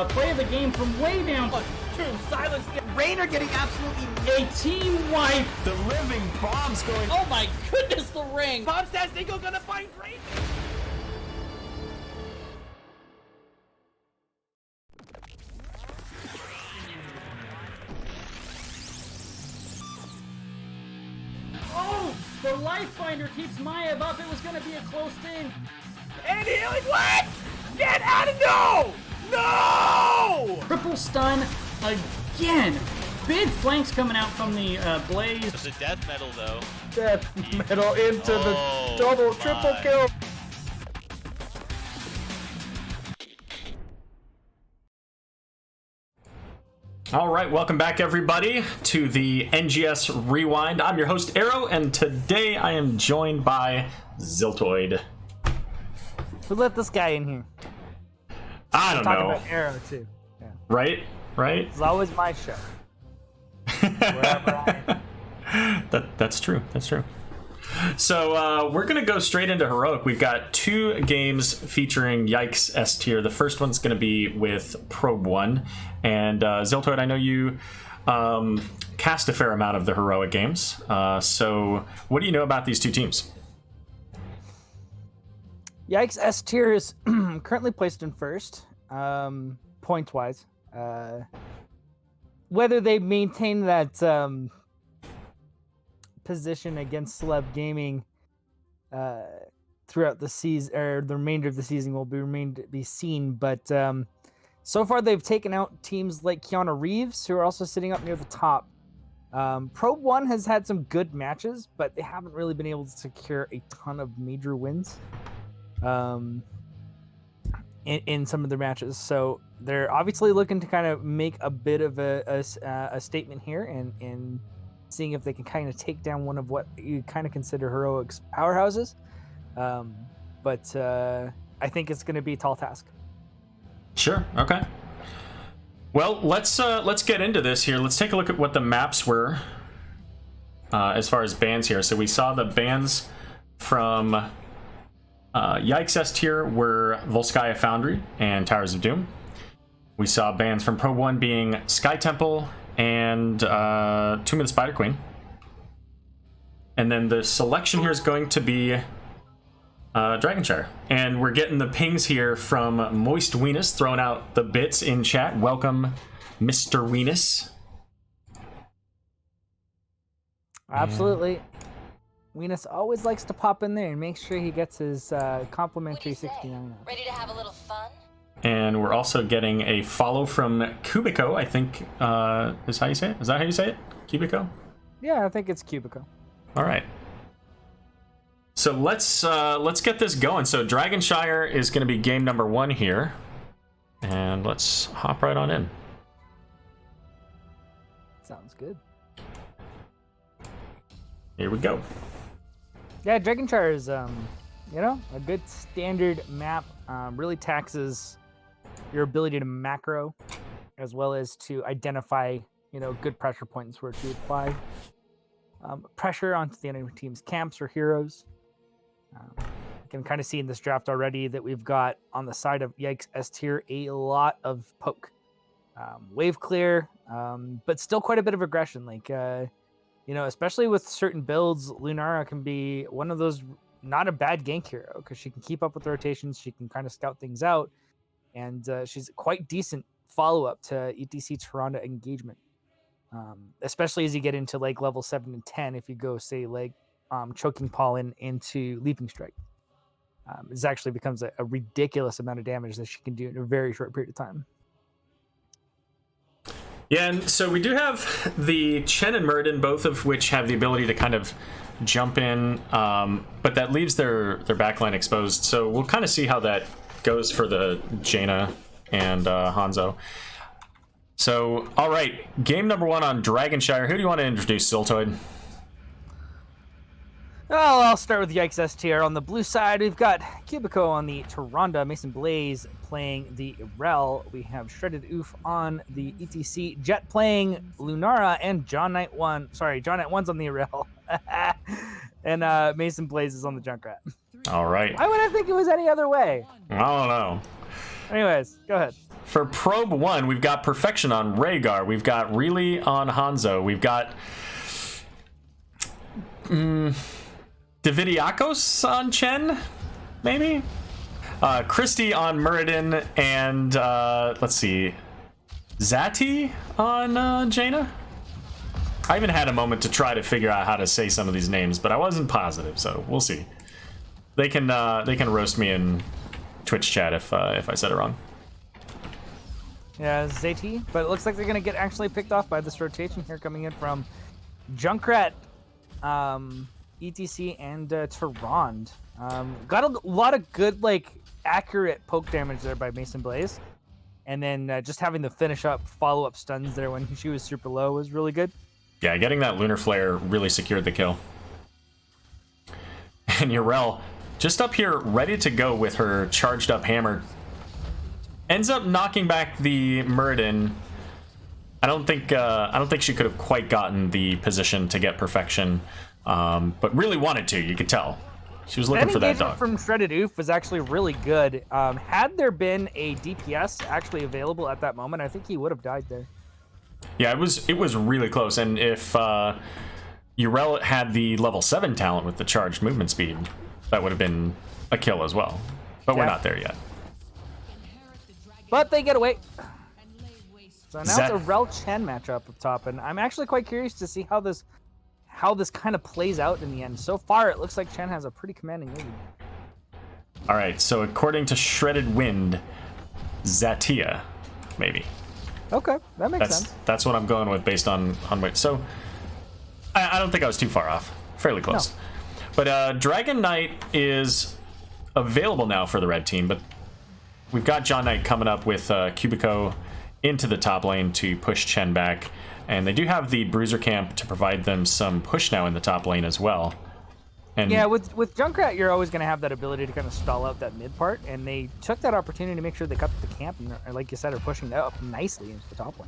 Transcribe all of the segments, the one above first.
play of the game from way down. True, silence. Rainer getting absolutely A team wipe. The living bomb's going. Oh my goodness, the ring. Bombstastic gonna find Rainer. Oh, the life finder keeps Maev up. It was going to be a close thing. And healing, what? Get out of no! No! Triple stun again. Big flanks coming out from the Blaze. It's a death metal though. Death metal into the double, triple kill. All right, welcome back everybody to the NGS Rewind. I'm your host Arrow, and today I am joined by Ziltoid. Who let this guy in here? I don't Talking know. about Arrow too. Yeah. Right? It's always my show. Wherever I am. That's true. That's true. So we're going to go straight into Heroic. We've got two games featuring Yikes S tier. The first one's going to be with Probe 1. And Ziltoid, I know you cast a fair amount of the Heroic games. So what do you know about these two teams? Yikes S tier is currently placed in first, points-wise. Whether they maintain that position against Celeb Gaming throughout the season, or the remainder of the season, will remain to be seen. But so far, they've taken out teams like Keanu Reeves, who are also sitting up near the top. Probe 1 has had some good matches, but they haven't really been able to secure a ton of major wins in some of their matches. So they're obviously looking to kind of make a bit of a statement here and seeing if they can kind of take down one of what you kind of consider Heroic's powerhouses. But I think it's going to be a tall task. Sure. Okay. Well, let's get into this here. Let's take a look at what the maps were as far as bans here. So we saw the bans from Yikes S tier were Volskaya Foundry and Towers of Doom. We saw bans from Probe 1 being Sky Temple and Tomb of the Spider Queen. And then the selection here is going to be Dragonshire. And we're getting the pings here from Moist Weenus throwing out the bits in chat. Welcome, Mr. Weenus. Absolutely. Weenus always likes to pop in there and make sure he gets his complimentary 69. Ready to have a little fun? And we're also getting a follow from Cubico, I think is how you say it. Is that how you say it? Cubico? Yeah, I think it's Cubico. All right. So let's get this going. So Dragonshire is going to be game number 1 here. And let's hop right on in. Sounds good. Here we go. Yeah, Dragonshire is, a good standard map. Really taxes your ability to macro, as well as to identify, good pressure points where to apply pressure onto the enemy team's camps or heroes. You can kind of see in this draft already that we've got on the side of Yikes S tier a lot of poke, wave clear, but still quite a bit of aggression. Especially with certain builds, Lunara can be one of those not a bad gank hero because she can keep up with the rotations. She can kind of scout things out, and she's quite decent follow-up to ETC Tyrande engagement, especially as you get into like level 7 and 10. If you go say like choking pollen into leaping strike, it actually becomes a ridiculous amount of damage that she can do in a very short period of time. Yeah, and so we do have the Chen and Murden, both of which have the ability to kind of jump in, but that leaves their backline exposed. So we'll kind of see how that goes for the Jaina and Hanzo. So, all right, game number 1 on Dragonshire. Who do you want to introduce, Ziltoid? Well, I'll start with Yikes S tier. On the blue side, we've got Cubico on the Tyrande, Mason Blaze playing the Rel. We have Shredded Oof on the ETC, Jet playing Lunara, and John Knight 1's on the Rel. And Mason Blaze is on the Junkrat. All right. Why would I think it was any other way? I don't know. Anyways, go ahead. for Probe 1, we've got Perfection on Rhaegar. We've got Really on Hanzo. We've got Div Yikes on Chen, maybe? Christy on Muradin, and let's see, Zati on Jaina? I even had a moment to try to figure out how to say some of these names, but I wasn't positive, so we'll see. They can roast me in Twitch chat if I said it wrong. Yeah, Zati, but it looks like they're gonna get actually picked off by this rotation here coming in from Junkrat, ETC, and Tyrande. Got a lot of good, like, accurate poke damage there by Mason Blaze, and then just having the finish up follow-up stuns there when she was super low was really good. Yeah, getting that Lunar Flare really secured the kill. And Yrel, just up here, ready to go with her charged up hammer. Ends up knocking back the Muradin. I don't think she could have quite gotten the position to get Perfection, but really wanted to. You could tell she was looking for that dog. From Shredded Oof was actually really good. Had there been a DPS actually available at that moment, I think he would have died there. Yeah, it was really close, and if Yrel had the level 7 talent with the charged movement speed, that would have been a kill as well. But we're not there yet. But they get away. So now it's a Rel Chen matchup up top, and I'm actually quite curious to see how this kind of plays out in the end. So far, it looks like Chen has a pretty commanding lead. All right, so according to Shredded Wind, Zatia, maybe. Okay, that makes sense. That's what I'm going with based on weight. So I don't think I was too far off. Fairly close. No. But Dragon Knight is available now for the red team, but we've got John Knight coming up with Cubico into the top lane to push Chen back. And they do have the Bruiser Camp to provide them some push now in the top lane as well. And yeah, with Junkrat, you're always going to have that ability to kind of stall out that mid part, and they took that opportunity to make sure they cut the camp, and like you said, are pushing that up nicely into the top lane.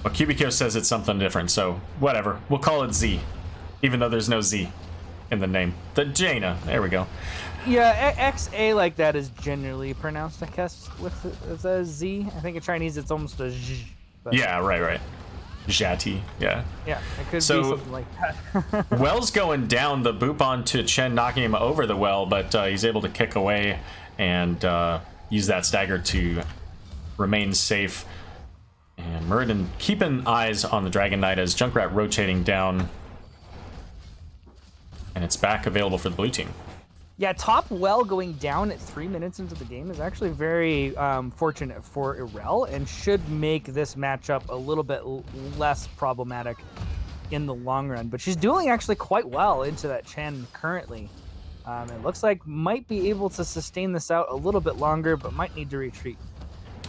Well, Cubico says it's something different, so whatever. We'll call it Z, even though there's no Z in the name. The Jaina, there we go. Yeah, XA like that is generally pronounced, I guess, with a Z. I think in Chinese it's almost a Z. Yeah, right. Jati, yeah. Yeah, it could be something like that. Well's going down, the boop onto Chen, knocking him over the well, but he's able to kick away and use that stagger to remain safe. And Muradin keeping eyes on the Dragon Knight as Junkrat rotating down. And it's back available for the blue team. Yeah, top well going down at 3 minutes into the game is actually very fortunate for Yrel and should make this matchup a little bit less problematic in the long run. But she's dueling actually quite well into that Chen currently. It looks like might be able to sustain this out a little bit longer, but might need to retreat.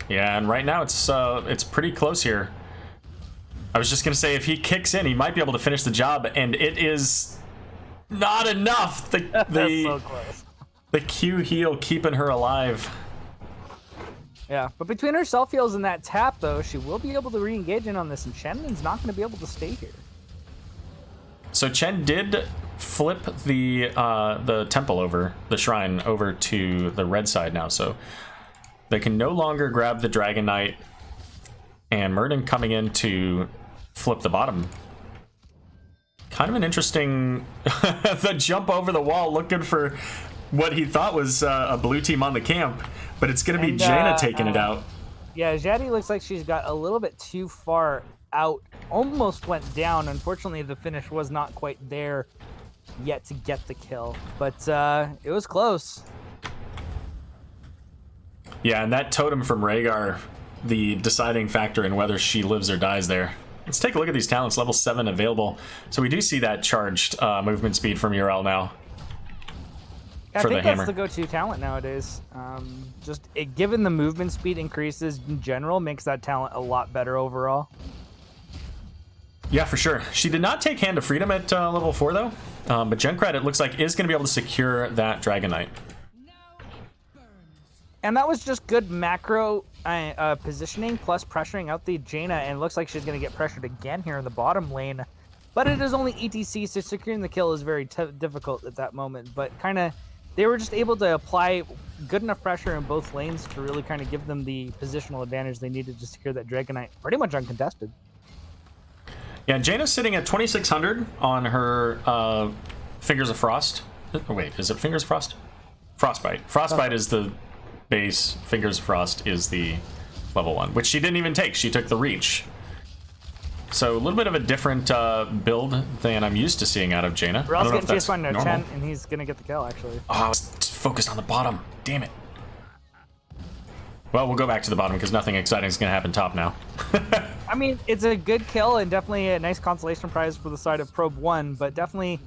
Yeah, and right now it's pretty close here. I was just gonna say if he kicks in, he might be able to finish the job, and it is not enough. So close. The Q heal keeping her alive. Yeah, but between her self heals and that tap, though, she will be able to re-engage in on this, and Shenan's not going to be able to stay here. So Chen did flip the temple over, the shrine over to the red side now, so they can no longer grab the Dragon Knight, and Muradin coming in to flip the bottom. Kind of an interesting the jump over the wall looking for what he thought was a blue team on the camp, but it's going to be Jaina taking it out. Yeah, Jaddy looks like she's got a little bit too far out. Almost went down. Unfortunately, the finish was not quite there yet to get the kill, but it was close. Yeah, and that totem from Rhaegar, the deciding factor in whether she lives or dies there. Let's take a look at these talents. Level 7 available. So we do see that charged movement speed from Yrel now. I think that's the go-to talent nowadays. Given the movement speed increases in general, makes that talent a lot better overall. Yeah, for sure. She did not take Hand of Freedom at level 4, though. But Junkrat, it looks like, is going to be able to secure that Dragon Knight. And that was just good macro positioning, plus pressuring out the Jaina, and it looks like she's going to get pressured again here in the bottom lane. But it is only ETC, so securing the kill is very difficult at that moment. But kind of they were just able to apply good enough pressure in both lanes to really kind of give them the positional advantage they needed to secure that Dragonite pretty much uncontested. Yeah, Jaina's sitting at 2,600 on her Fingers of Frost. Oh, wait, is it Fingers of Frost? Frostbite. Frostbite is the base. Fingers of Frost is the level 1, which she didn't even take. She took the Reach. So a little bit of a different build than I'm used to seeing out of Jaina. We're I also don't know getting if chased that's by normal. Chen, and he's going to get the kill, actually. Oh, I was focused on the bottom. Damn it. Well, we'll go back to the bottom because nothing exciting is going to happen top now. I mean, it's a good kill and definitely a nice consolation prize for the side of Probe 1, but definitely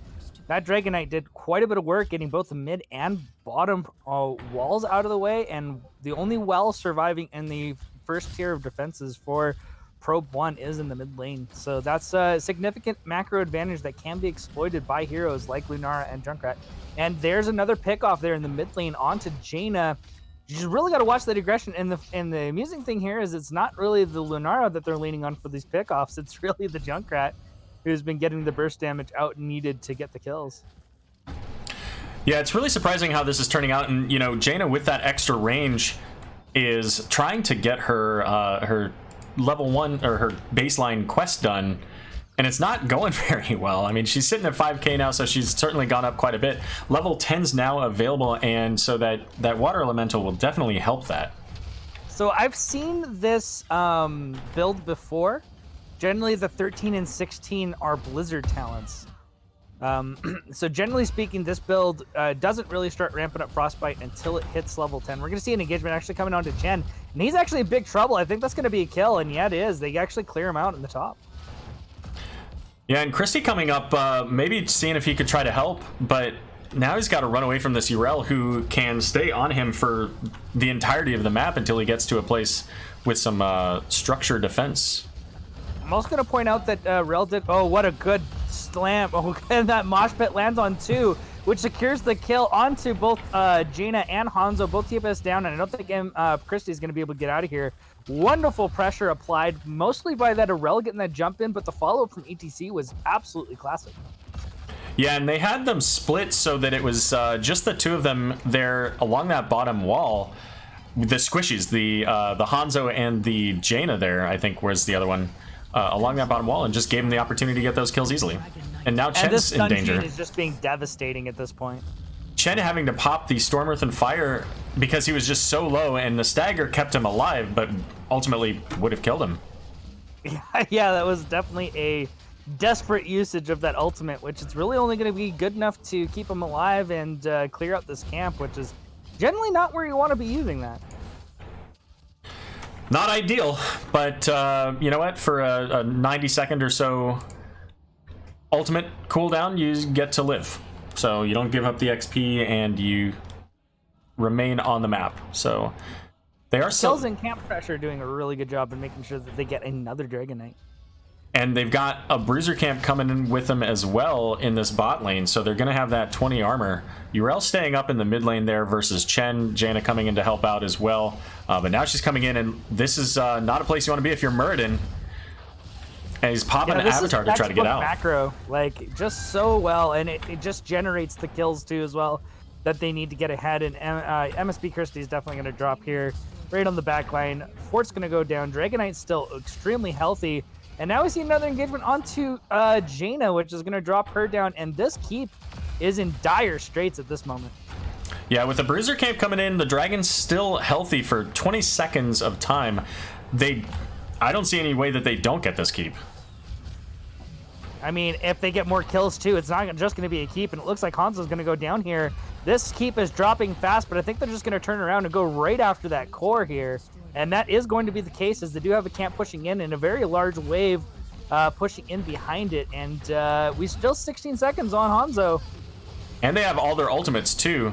that Dragonite did quite a bit of work getting both the mid and bottom walls out of the way, and the only well surviving in the first tier of defenses for Probe 1 is in the mid lane. So that's a significant macro advantage that can be exploited by heroes like Lunara and Junkrat. And there's another pick off there in the mid lane onto Jaina. You just really got to watch that aggression. And the amusing thing here is it's not really the Lunara that they're leaning on for these pickoffs. It's really the Junkrat who's been getting the burst damage out needed to get the kills. Yeah, it's really surprising how this is turning out. And, you know, Jaina with that extra range is trying to get her her level 1 or her baseline quest done, and it's not going very well. I mean, she's sitting at 5k now, so she's certainly gone up quite a bit. Level 10's now available, and so that water elemental will definitely help that. So I've seen this build before. Generally, the 13 and 16 are Blizzard talents. So generally speaking, this build doesn't really start ramping up Frostbite until it hits level 10. We're going to see an engagement actually coming on to Chen, and he's actually in big trouble. I think that's going to be a kill, and yeah, it is. They actually clear him out in the top. Yeah, and Christy coming up, maybe seeing if he could try to help, but now he's got to run away from this Urel who can stay on him for the entirety of the map until he gets to a place with some structured defense. I'm also going to point out that Rel did... Oh, what a good slam. Oh, and that Mosh Pit lands on 2, which secures the kill onto both Jaina and Hanzo. Both TPS down, and I don't think Christy's going to be able to get out of here. Wonderful pressure applied, mostly by that Rel getting that jump in, but the follow-up from ETC was absolutely classic. Yeah, and they had them split so that it was just the two of them there along that bottom wall. The squishies, the Hanzo and the Jaina there, I think was the other one. Along that bottom wall, and just gave him the opportunity to get those kills easily. And now Chen's in danger. And this is just being devastating at this point. Chen having to pop the Storm, Earth, and Fire because he was just so low, and the stagger kept him alive, but ultimately would have killed him. Yeah, that was definitely a desperate usage of that ultimate, which is really only going to be good enough to keep him alive and clear out this camp, which is generally not where you want to be using that. Not ideal, but you know what? For a 90-second or so ultimate cooldown, you get to live. So you don't give up the XP, and you remain on the map. So they are still... Kills and camp pressure doing a really good job in making sure that they get another Dragonite. And they've got a Bruiser Camp coming in with them as well in this bot lane, so they're going to have that 20 armor. Urel staying up in the mid lane there versus Chen. Jaina coming in to help out as well. But now she's coming in, and this is not a place you want to be if you're Muradin. And he's popping an Avatar to try to get out. Macro, like, just so well, and it just generates the kills too as well that they need to get ahead. And MSB Christie is definitely going to drop here right on the back line. Fort's going to go down. Dragonite's still extremely healthy. And now we see another engagement onto Jaina, which is going to drop her down. And this keep is in dire straits at this moment. Yeah, with the Bruiser Camp coming in, the Dragon's still healthy for 20 seconds of time. I don't see any way that they don't get this keep. I mean, if they get more kills too, it's not just going to be a keep. And it looks like Hanzo's going to go down here. This keep is dropping fast, but I think they're just going to turn around and go right after that core here. And that is going to be the case, as they do have a camp pushing in and a very large wave pushing in behind it. And we still 16 seconds on Hanzo. And they have all their ultimates too.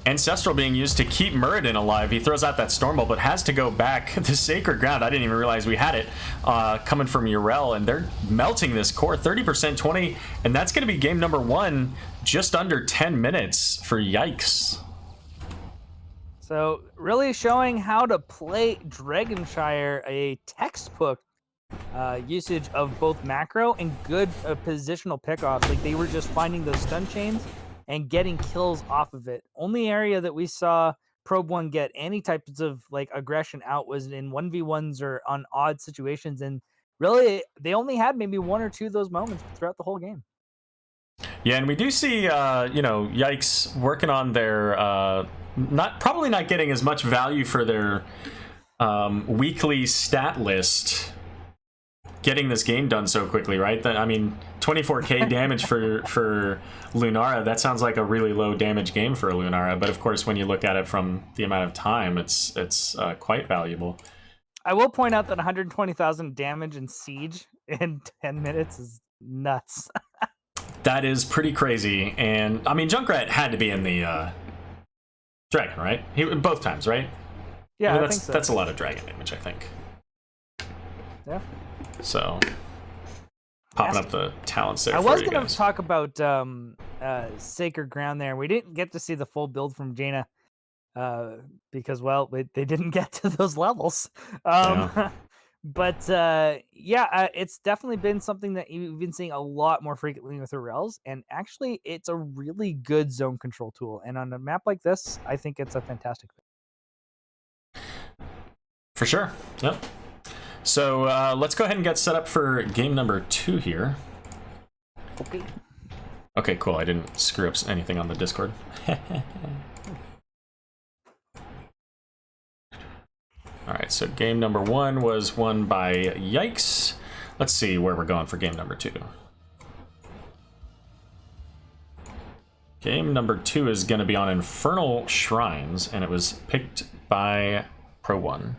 Ancestral being used to keep Muradin alive. He throws out that Storm Bolt, but has to go back. The Sacred Ground, I didn't even realize we had it, coming from Urel, and they're melting this core. 30%, 20, and that's going to be game number 1, just under 10 minutes for Yikes. So really showing how to play Dragonshire, a textbook usage of both macro and good positional pickoffs. Like, they were just finding those stun chains and getting kills off of it. Only area that we saw Probe One get any types of like aggression out was in 1v1s or on odd situations, and really they only had maybe 1 or 2 of those moments throughout the whole game. Yeah, and we do see, Yikes working on their probably not getting as much value for their weekly stat list. Getting this game done so quickly, right? That, I mean, 24k damage for Lunara. That sounds like a really low damage game for Lunara, but of course, when you look at it from the amount of time, it's quite valuable. I will point out that 120,000 damage in Siege in 10 minutes is nuts. That is pretty crazy, and I mean, Junkrat had to be in the Dragon, right? Both times, right? Yeah, I mean, I think so. That's a lot of Dragon damage, I think. Yeah. So, popping up the talents there. I was going to talk about Sacred Ground there. We didn't get to see the full build from Jaina because, well, they didn't get to those levels. Yeah. But it's definitely been something that you've been seeing a lot more frequently with Urels, and actually, it's a really good zone control tool. And on a map like this, I think it's a fantastic thing. For sure. Yep. So let's go ahead and get set up for game number 2 here. Okay. Okay, cool. I didn't screw up anything on the Discord. All right, so game number 1 was won by Yikes. Let's see where we're going for game number 2. Game number 2 is going to be on Infernal Shrines, and it was picked by Pro 1.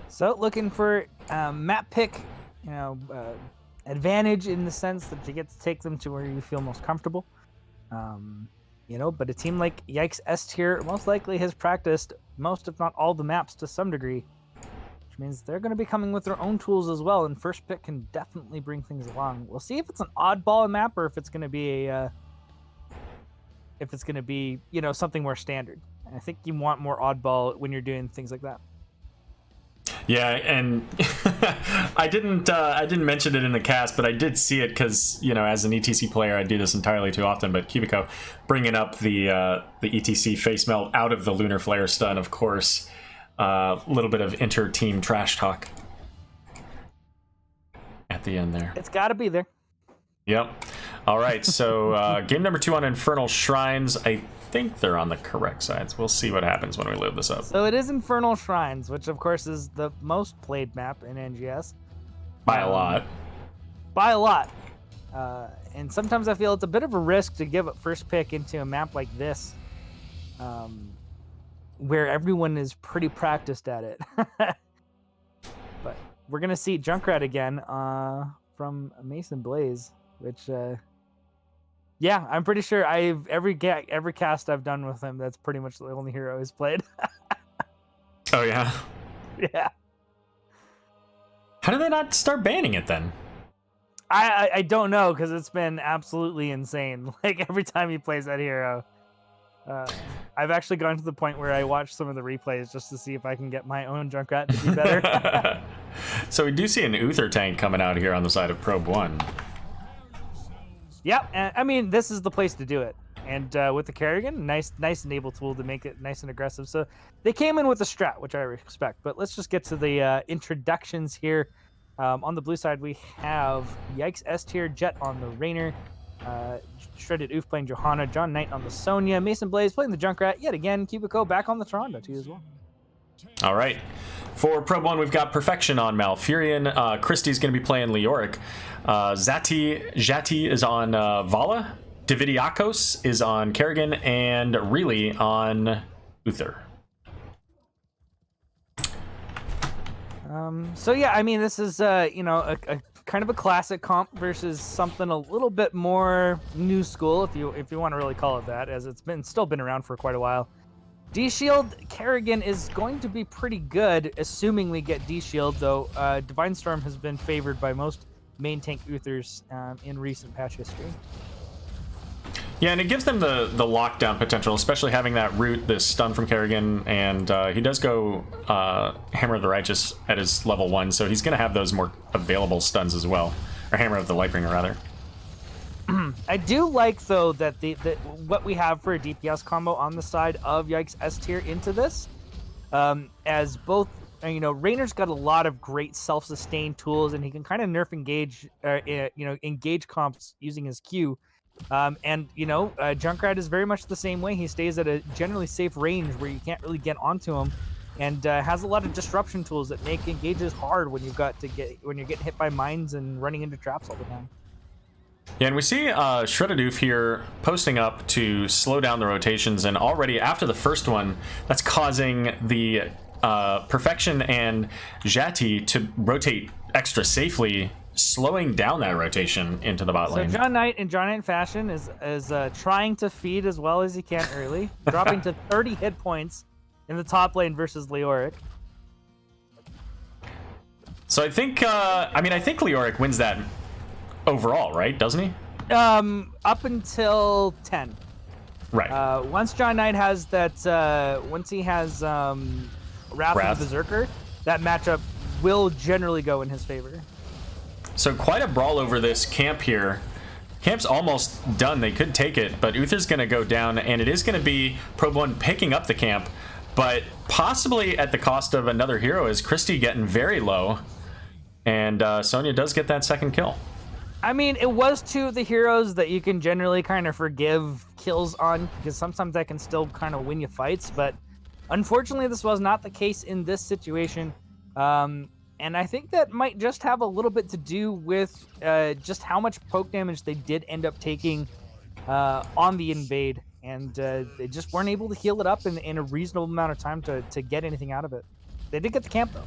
So looking for map pick, advantage in the sense that you get to take them to where you feel most comfortable. But a team like Yikes S tier most likely has practiced most, if not all, the maps to some degree, which means they're going to be coming with their own tools as well. And first pick can definitely bring things along. We'll see if it's an oddball map or if it's going to be something more standard. And I think you want more oddball when you're doing things like that. Yeah, and I didn't mention it in the cast, but I did see it because, as an ETC player, I do this entirely too often. But Cubico bringing up the ETC face melt out of the Lunar Flare stun, of course. A little bit of inter-team trash talk at the end there. It's got to be there. Yep. All right, so game number 2 on Infernal Shrines. I think they're on the correct sides. We'll see what happens when we load this up. So it is Infernal Shrines, which of course is the most played map in NGS. By a lot. By a lot. And sometimes I feel it's a bit of a risk to give up first pick into a map like this, where everyone is pretty practiced at it. But we're going to see Junkrat again from Mason Blaze, which... yeah, I'm pretty sure every cast I've done with him, that's pretty much the only hero he's played. Oh, yeah? Yeah. How did they not start banning it then? I don't know, because it's been absolutely insane. Like, every time he plays that hero. I've actually gone to the point where I watch some of the replays just to see if I can get my own Junkrat to be better. So we do see an Uther tank coming out here on the side of Probe 1. Yep, and I mean, this is the place to do it. And with the Kerrigan, nice enable tool to make it nice and aggressive. So they came in with a strat, which I respect. But let's just get to the introductions here. On the blue side, we have Yikes S tier, Jet on the Rainer, Shredded Oof playing Johanna, John Knight on the Sonya, Mason Blaze playing the Junkrat, yet again, Cubico back on the Toronto too as well. All right. For Probe 1, we've got Perfection on Malfurion. Christie's going to be playing Leoric. Jati is on Vala. Div Yikes is on Kerrigan. And Really on Uther. So yeah, I mean, this is a kind of a classic comp versus something a little bit more new school, if you want to really call it that, as it's still been around for quite a while. D-Shield Kerrigan is going to be pretty good, assuming we get D-Shield, though Divine Storm has been favored by most main tank Uthers in recent patch history. Yeah, and it gives them the lockdown potential, especially having that root, this stun from Kerrigan, and he does go Hammer of the Righteous at his level 1, so he's going to have those more available stuns as well. Or Hammer of the Lightbringer, rather. I do like though that the what we have for a DPS combo on the side of Yikes S tier into this, as both Raynor's got a lot of great self-sustained tools, and he can kind of nerf engage, engage comps using his Q. And Junkrat is very much the same way. He stays at a generally safe range where you can't really get onto him, and has a lot of disruption tools that make engages hard when you're getting hit by mines and running into traps all the time. Yeah, and we see Shreddadoof here posting up to slow down the rotations, and already after the first one, that's causing the Perfection and Jati to rotate extra safely, slowing down that rotation into the bot lane. So John Knight in John Knight fashion is trying to feed as well as he can early, dropping to 30 hit points in the top lane versus Leoric. So I think Leoric wins that overall, right? Doesn't he? Up until 10. Right. Once John Knight has that, once he has Wrath of the Berserker, that matchup will generally go in his favor. So quite a brawl over this camp here. Camp's almost done. They could take it, but Uther's going to go down, and it is going to be Probe 1 picking up the camp, but possibly at the cost of another hero, as Christie getting very low, and Sonya does get that second kill. I mean, it was two of the heroes that you can generally kind of forgive kills on, because sometimes that can still kind of win you fights, but unfortunately this was not the case in this situation. And I think that might just have a little bit to do with just how much poke damage they did end up taking on the invade, and they just weren't able to heal it up in a reasonable amount of time to get anything out of it. They did get the camp though.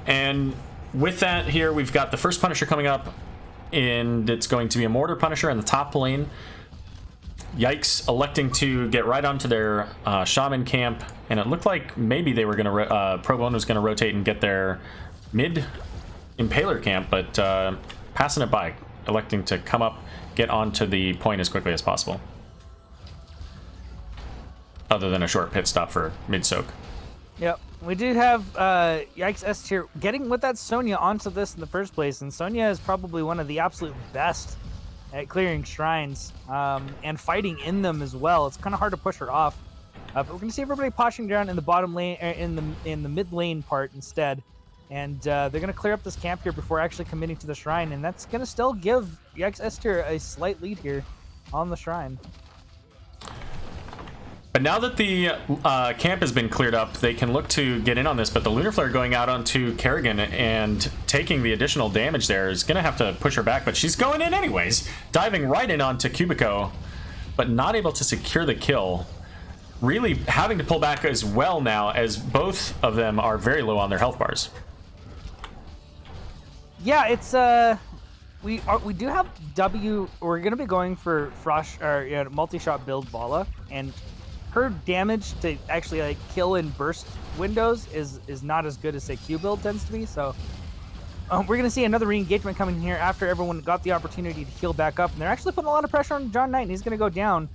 And with that here, we've got the first Punisher coming up, and it's going to be a Mortar Punisher in the top lane. Yikes electing to get right onto their Shaman camp, and it looked like maybe they were going to Pro 1 was going to rotate and get their mid Impaler camp, but passing it by, electing to come up, get onto the point as quickly as possible, other than a short pit stop for mid soak. Yep, we do have Yikes S tier getting with that Sonya onto this in the first place, and Sonya is probably one of the absolute best at clearing shrines and fighting in them as well. It's kind of hard to push her off, but we're going to see everybody poshing down in the bottom lane, in the mid lane part instead, and they're going to clear up this camp here before actually committing to the shrine, and that's going to still give Yikes S tier a slight lead here on the shrine. But now that the camp has been cleared up, they can look to get in on this, but the Lunar Flare going out onto Kerrigan and taking the additional damage there is going to have to push her back, but she's going in anyways, diving right in onto Cubico, but not able to secure the kill. Really having to pull back as well now, as both of them are very low on their health bars. Yeah, it's we do have W. We're going to be going for Frost or multi-shot build Vala, and her damage to actually like kill in burst windows is not as good as say Q build tends to be. So we're gonna see another re-engagement coming here after everyone got the opportunity to heal back up, and they're actually putting a lot of pressure on John Knight, and he's gonna go down.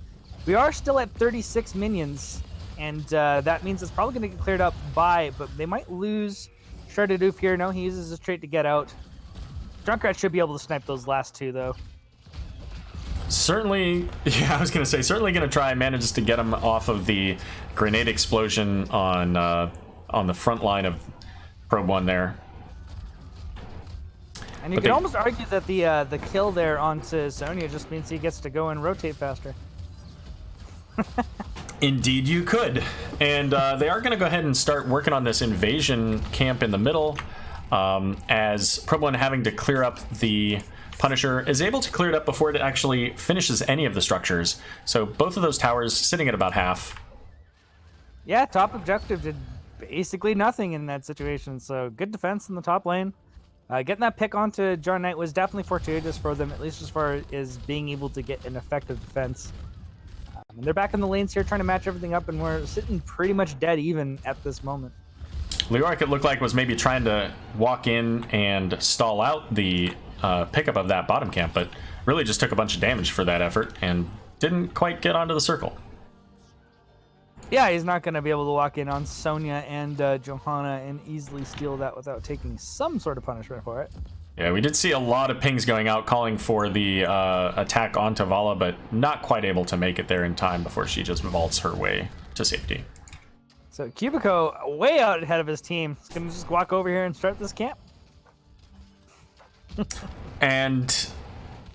We are still at 36 minions, and that means it's probably gonna get cleared up but they might lose Shreddadoof here. No, he uses his trait to get out. Junkrat should be able to snipe those last two though. Certainly, yeah, I was going to say, certainly going to try and manages to get him off of the grenade explosion on the front line of Probe 1 there. And you can almost argue that the kill there onto Sonya just means he gets to go and rotate faster. Indeed you could. And they are going to go ahead and start working on this invasion camp in the middle, as Probe 1 having to clear up the Punisher is able to clear it up before it actually finishes any of the structures. So both of those towers sitting at about half. Yeah, top objective did basically nothing in that situation. So good defense in the top lane. Getting that pick onto John Knight was definitely fortuitous for them, at least as far as being able to get an effective defense. And they're back in the lanes here trying to match everything up, and we're sitting pretty much dead even at this moment. Leoric, it looked like, was maybe trying to walk in and stall out the pickup of that bottom camp, but really just took a bunch of damage for that effort and didn't quite get onto the circle. Yeah, he's not going to be able to walk in on Sonya and Johanna and easily steal that without taking some sort of punishment for it. Yeah, we did see a lot of pings going out calling for the attack onto Vala, but not quite able to make it there in time before she just vaults her way to safety. So Cubico, way out ahead of his team, is going to just walk over here and start this camp. And,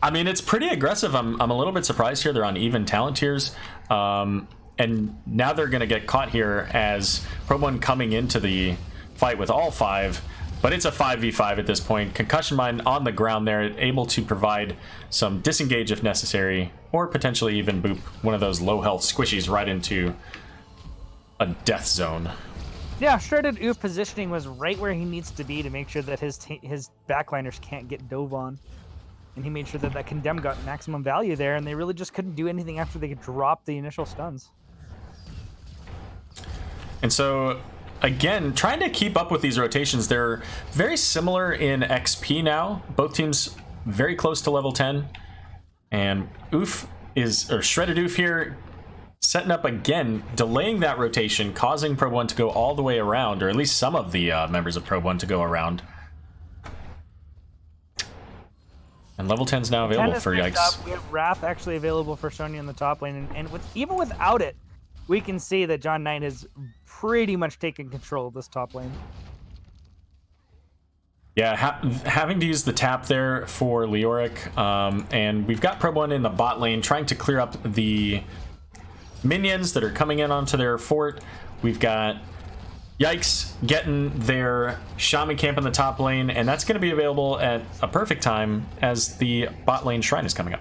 I mean, it's pretty aggressive. I'm a little bit surprised here. They're on even talent tiers. And now they're going to get caught here as Probe One coming into the fight with all 5. But it's a 5v5 at this point. Concussion Mine on the ground there, able to provide some disengage if necessary, or potentially even boop one of those low health squishies right into a death zone. Yeah, Shredded Oof positioning was right where he needs to be to make sure that his backliners can't get dove on. And he made sure that that Condemn got maximum value there, and they really just couldn't do anything after they dropped the initial stuns. And so, again, trying to keep up with these rotations. They're very similar in XP now. Both teams very close to level 10. And Shredded Oof here, setting up again, delaying that rotation, causing Probe One to go all the way around, or at least some of the members of Probe One to go around. And level 10 is now available for Yikes. We have Wrath actually available for Sonya in the top lane, and even without it, we can see that John Knight has pretty much taken control of this top lane. Yeah, having to use the tap there for Leoric, and we've got Probe One in the bot lane trying to clear up the minions that are coming in onto their fort. We've got Yikes getting their Shaman camp in the top lane, and that's going to be available at a perfect time as the bot lane shrine is coming up.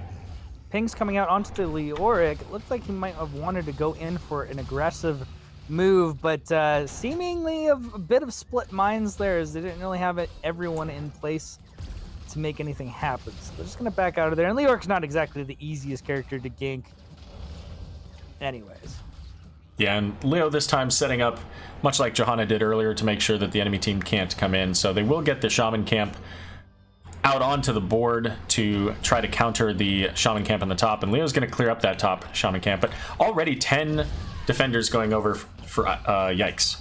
Ping's coming out onto the Leoric. It looks like he might have wanted to go in for an aggressive move, but seemingly a bit of split minds there, as they didn't really have everyone in place to make anything happen. So they're just going to back out of there. And Leoric's not exactly the easiest character to gank anyways. Yeah, and Leo this time setting up, much like Johanna did earlier, to make sure that the enemy team can't come in. So they will get the Shaman camp out onto the board to try to counter the Shaman camp on the top, and Leo's going to clear up that top Shaman camp. But already 10 defenders going over for Yikes.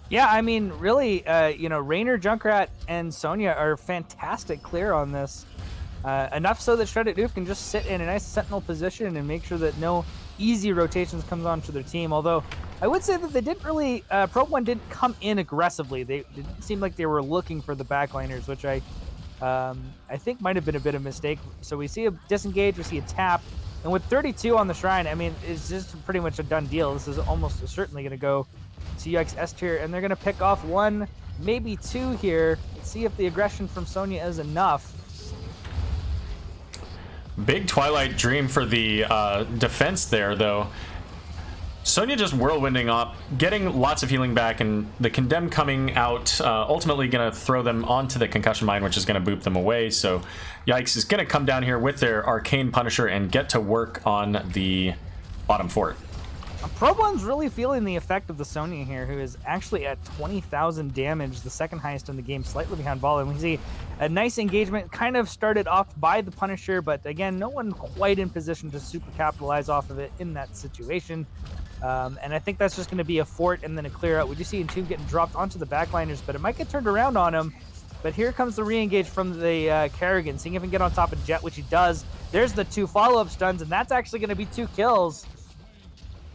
Yeah, I mean, really, Raynor, Junkrat, and Sonya are fantastic clear on this. Enough so that Shredded Oof can just sit in a nice sentinel position and make sure that no easy rotations comes onto their team. Although I would say that they didn't really, Probe One didn't come in aggressively. It seemed like they were looking for the backliners, which I think might have been a bit of a mistake. So we see a disengage, we see a tap, and with 32 on the shrine, I mean, it's just pretty much a done deal. This is almost certainly going to go to Yikes S tier, and they're going to pick off 1, maybe 2 here. Let's see if the aggression from Sonya is enough. Big Twilight Dream for the defense there, though. Sonya just whirlwinding up, getting lots of healing back, and the Condemn coming out, ultimately going to throw them onto the Concussion Mine, which is going to boop them away. So Yikes is going to come down here with their Arcane Punisher and get to work on the bottom fort. Probe One's really feeling the effect of the Sonya here, who is actually at 20,000 damage, the second highest in the game, slightly behind Vala. And we see a nice engagement, kind of started off by the Punisher, but again, no one quite in position to super capitalize off of it in that situation. And I think that's just going to be a fort and then a clear out. We do see Entomb getting dropped onto the backliners, but it might get turned around on him. But here comes the re-engage from the Kerrigan, seeing if he can get on top of Jet, which he does. There's the 2 follow-up stuns, and that's actually going to be 2 kills.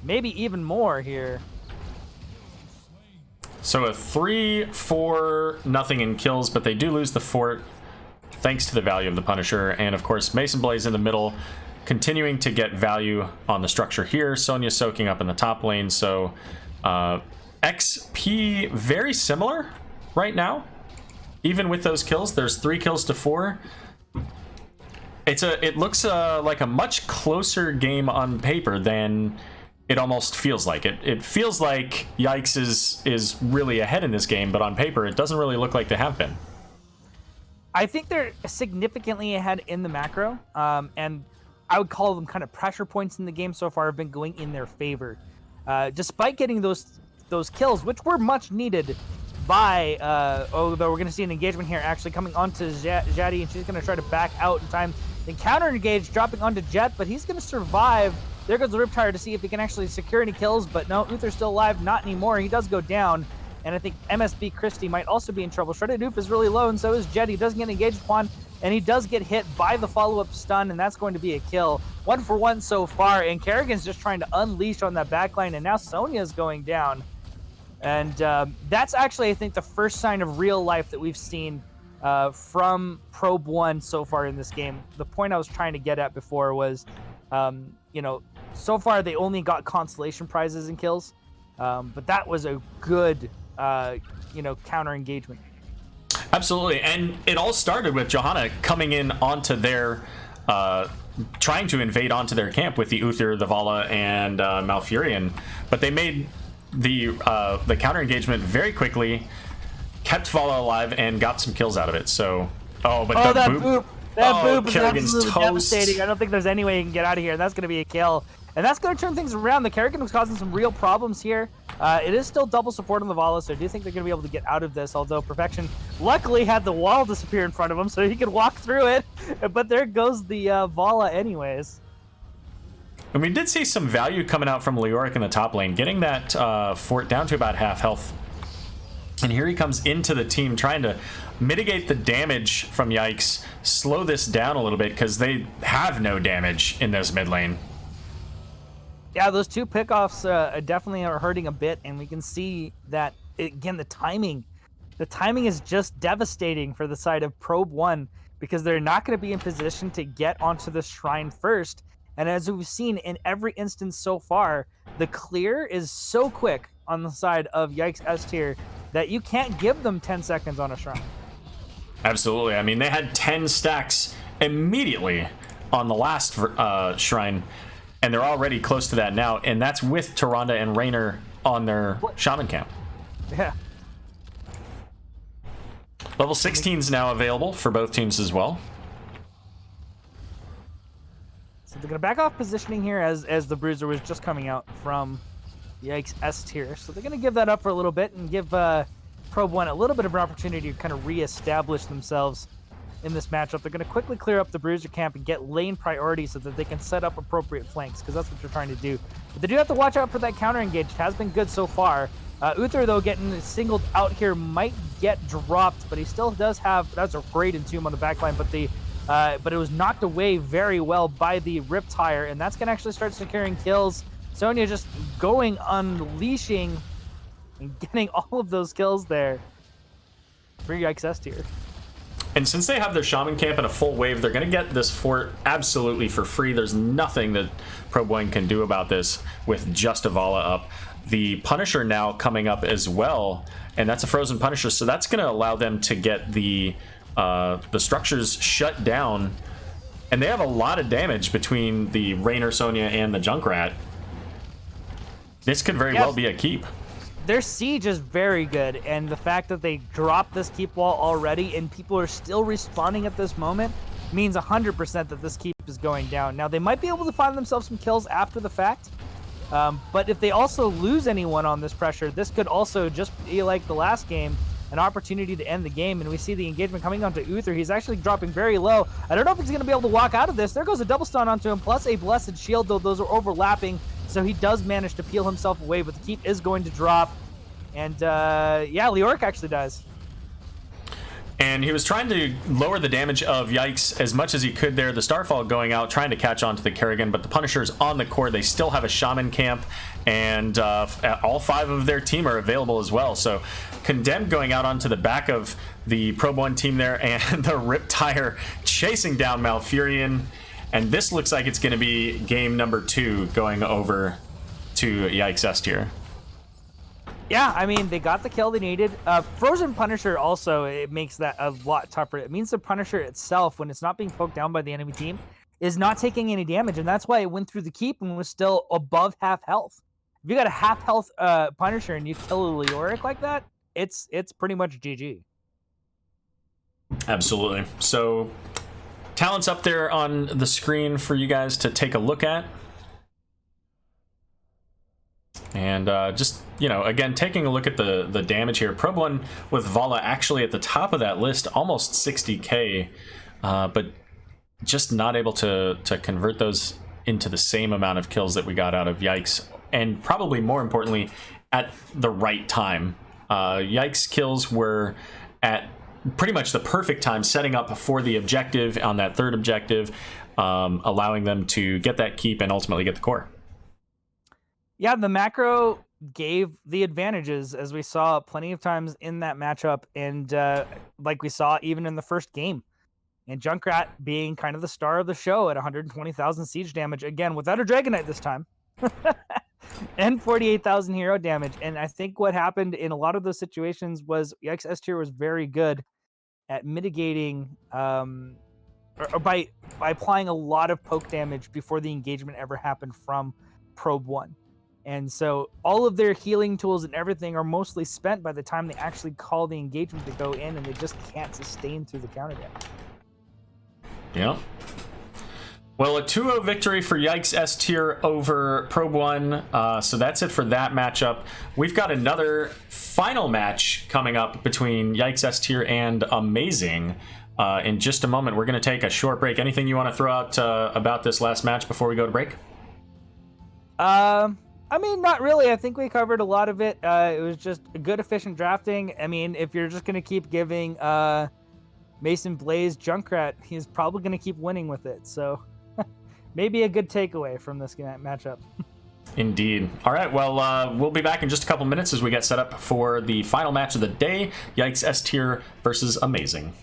Maybe even more here. So a 3-4-0 in kills, but they do lose the fort thanks to the value of the Punisher. And of course, Mason Blaze in the middle, continuing to get value on the structure here. Sonya soaking up in the top lane. So XP very similar right now. Even with those kills, there's 3 kills to 4. It looks like a much closer game on paper than it almost feels like. It feels like Yikes is really ahead in this game, but on paper, it doesn't really look like they have been. I think they're significantly ahead in the macro, and I would call them kind of pressure points in the game so far have been going in their favor. Despite getting those kills, which were much needed by, although we're going to see an engagement here actually coming onto Jaddy, and she's going to try to back out in time. Then counter engage, dropping onto Jet, but he's going to survive. There goes the Riptire to see if he can actually secure any kills, but no, Uther's still alive, not anymore. He does go down. and I think MSB Christie might also be in trouble. Shredded Doof is really low, and so is Jet. He doesn't get engaged upon, and he does get hit by the follow-up stun, and that's going to be a kill. 1 for 1 so far, and Kerrigan's just trying to unleash on that backline, and now Sonya's going down. And that's actually, I think, the first sign of real life that we've seen from Probe 1 so far in this game. The point I was trying to get at before was, so far they only got consolation prizes and kills, but that was a good, counter engagement. Absolutely, and it all started with Johanna coming in onto their, trying to invade onto their camp with the Uther, the Vala, and Malfurion, but they made the counter engagement very quickly, kept Vala alive, and got some kills out of it. So, that boop. That boop is Kerrigan's absolutely toast. devastating. I don't think there's any way you can get out of here, and that's going to be a kill. And that's going to turn things around. The Kerrigan was causing some real problems here. It is still double support on the Vala, so I do think they're going to be able to get out of this, although Perfection luckily had the wall disappear in front of him, so he could walk through it. But there goes the Vala anyways. And we did see some value coming out from Leoric in the top lane, getting that fort down to about half health. And here he comes into the team, trying to mitigate the damage from Yikes, slow this down a little bit, because they have no damage in this mid lane. Yeah, those two pickoffs definitely are hurting a bit, and we can see that, again, the timing is just devastating for the side of Probe 1, because they're not going to be in position to get onto the shrine first. And as we've seen in every instance so far, the clear is so quick on the side of Yikes S tier that you can't give them 10 seconds on a shrine. Absolutely. I mean, they had 10 stacks immediately on the last shrine, and they're already close to that now, and that's with Tyrande and Raynor on their shaman camp. Yeah. Level 16 is now available for both teams as well. So they're going to back off positioning here as the Bruiser was just coming out from Yikes S tier. So they're going to give that up for a little bit and give Probe 1 a little bit of an opportunity to kind of reestablish themselves in this matchup. They're going to quickly clear up the Bruiser camp and get lane priority so that they can set up appropriate flanks, because that's what they're trying to do. But they do have to watch out for that counter engage. It has been good so far. Uther, though, getting singled out here might get dropped, but he still does have, that's a great entomb on the backline, but it was knocked away very well by the Riptire, and that's going to actually start securing kills. Sonya just going, unleashing, and getting all of those kills there for Yikes S tier. And since they have their shaman camp in a full wave, they're going to get this fort absolutely for free. There's nothing that Probe 1 can do about this with just a Vala up. The Punisher now coming up as well, and that's a frozen Punisher, so that's going to allow them to get the structures shut down. And they have a lot of damage between the Raynor, Sonya, and the Junkrat. This could very well be a keep. Their siege is very good, and the fact that they dropped this keep wall already and people are still respawning at this moment means 100% that this keep is going down. Now, they might be able to find themselves some kills after the fact, but if they also lose anyone on this pressure, this could also just be like the last game, an opportunity to end the game. And we see the engagement coming onto Uther. He's actually dropping very low. I don't know if he's going to be able to walk out of this. There goes a double stun onto him, plus a blessed shield, though those are overlapping. So he does manage to peel himself away, but the keep is going to drop. And Leoric actually dies. And he was trying to lower the damage of Yikes as much as he could there. The Starfall going out, trying to catch on to the Kerrigan, but the Punisher's on the core. They still have a Shaman camp, and all 5 of their team are available as well. So Condemned going out onto the back of the Probe 1 team there, and the Riptire chasing down Malfurion. And this looks like it's going to be game number 2 going over to Yikes S tier. Yeah, I mean, they got the kill they needed. Frozen Punisher also, it makes that a lot tougher. It means the Punisher itself, when it's not being poked down by the enemy team, is not taking any damage, and that's why it went through the keep and was still above half health. If you got a half health Punisher and you kill a Leoric like that, it's pretty much GG. Absolutely. So, talents up there on the screen for you guys to take a look at. And just, again, taking a look at the damage here. Probe 1 with Vala actually at the top of that list, almost 60k, but just not able to convert those into the same amount of kills that we got out of Yikes. And probably more importantly, at the right time. Yikes kills were at pretty much the perfect time, setting up for the objective on that third objective, allowing them to get that keep and ultimately get the core. Yeah, the macro gave the advantages, as we saw plenty of times in that matchup, and like we saw even in the first game. And Junkrat being kind of the star of the show at 120,000 siege damage, again, without a Dragonite this time. And 48,000 hero damage. And I think what happened in a lot of those situations was Yikes S tier was very good at mitigating or by applying a lot of poke damage before the engagement ever happened from Probe 1. And so all of their healing tools and everything are mostly spent by the time they actually call the engagement to go in, and they just can't sustain through the counter damage. Yeah. Well, a 2-0 victory for Yikes S tier over Probe 1. So that's it for that matchup. We've got another final match coming up between Yikes S tier and Amazing. In just a moment, we're going to take a short break. Anything you want to throw out about this last match before we go to break? I mean, not really. I think we covered a lot of it. It was just a good, efficient drafting. I mean, if you're just going to keep giving Mason Blaze Junkrat, he's probably going to keep winning with it. So maybe a good takeaway from this matchup. Indeed. All right, well, we'll be back in just a couple minutes as we get set up for the final match of the day, Yikes S tier versus Amazing.